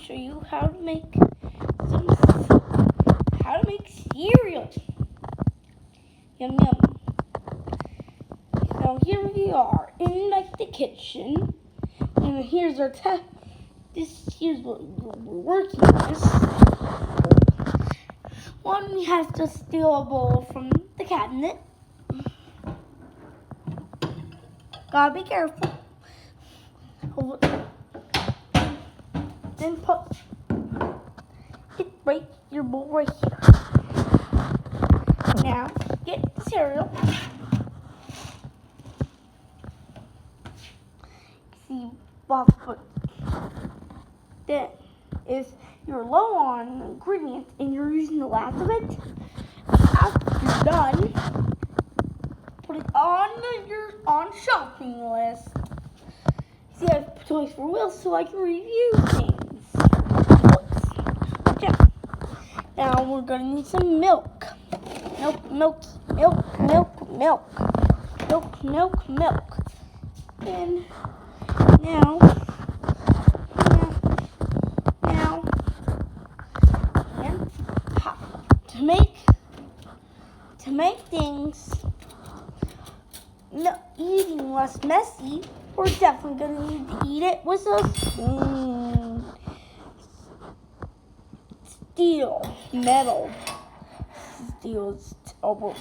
show you how to make cereal. Yum yum. So here we are in the kitchen, and here's our here's what we're working with. One, we have to steal a bowl from the cabinet. Gotta be careful. Then put your bowl right here. Now get the cereal. See, but then if you're low on ingredients and you're using the last of it, after you're done, put it on your shopping list. See, I have Toys for Will so I can review things. Okay. Now we're gonna need some milk. Milk. And now, to make things eating less messy, we're definitely gonna need to eat it with a spoon. Metal. Steel is terrible.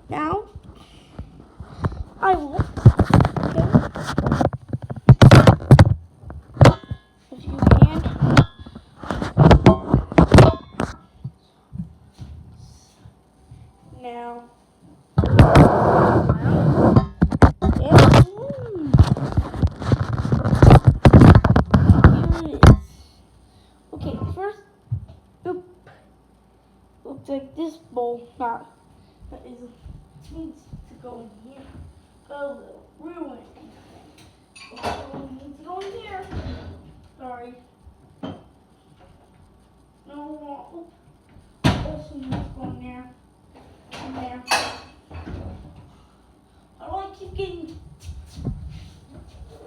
Now, I will. If you can. Now. Here it is. Okay, first, looks like this bowl needs to go in here. A little ruined. Needs to go in here. Sorry. No. Also needs to go in there. In there. I don't want to keep getting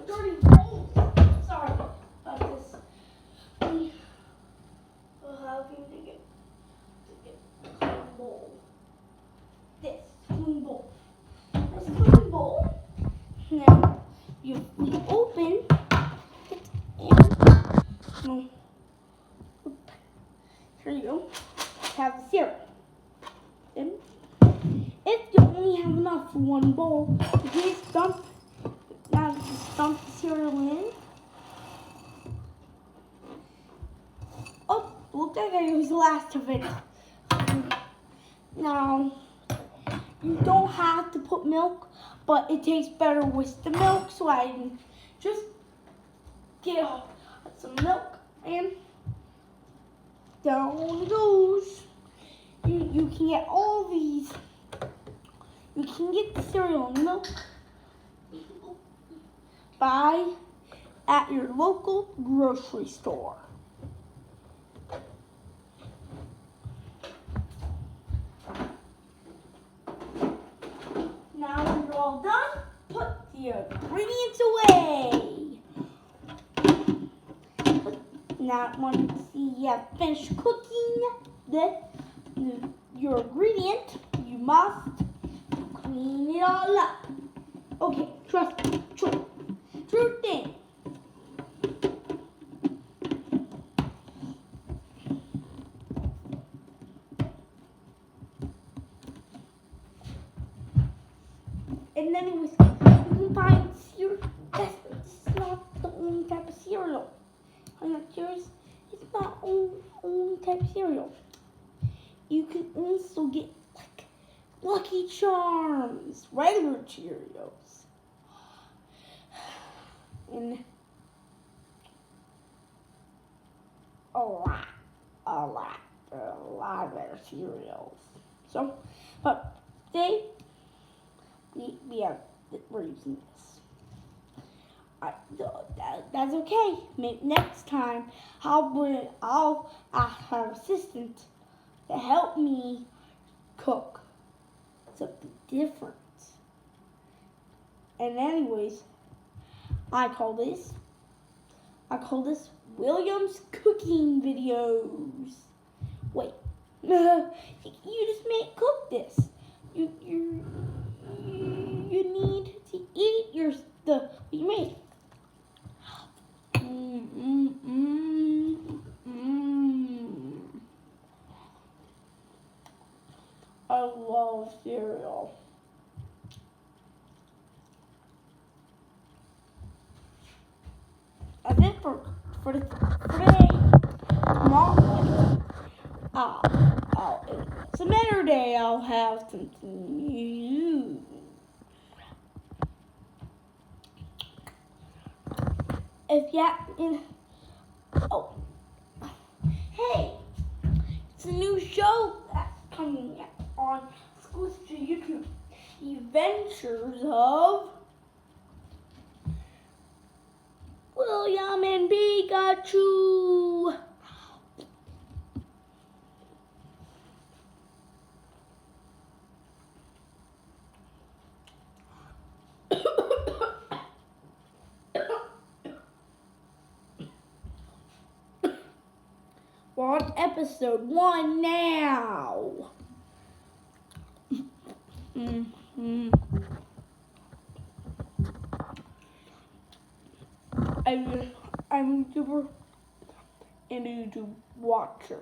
dirty bowls. Sorry about this. We will have you to get a clean bowl. This clean bowl. This clean bowl. Now we open it and here you go. Have the syrup. And if you only have enough for one bowl, you just dump the cereal in. Oh, look like I used the last of it. Now, you don't have to put milk, but it tastes better with the milk, so I can just get some milk and down it goes. You can get all these. You can get the cereal and milk at your local grocery store. Now when you're all done, put the ingredients away. Now once you have finished cooking your ingredient, you must clean it all up. Okay, trust me, true thing. And then you can find cereal. That's not the only type of cereal. I'm not curious. It's not the only type of cereal. You can also get like Lucky Charms, regular Cheerios, and a lot of better cereals. So, but today we're using this. That's okay. Maybe next time I'll have an assistant to help me cook something different. And anyways, I call this I call this William's cooking videos. Wait, you just can't cook this. You need to eat your stuff you made. I love cereal. That's it for today. Tomorrow, Saturday I'll have something new. Hey, it's a new show that's coming on exclusive to YouTube. Adventures of William and Pikachu. We're on episode 1 now. I'm a YouTuber and a YouTube watcher.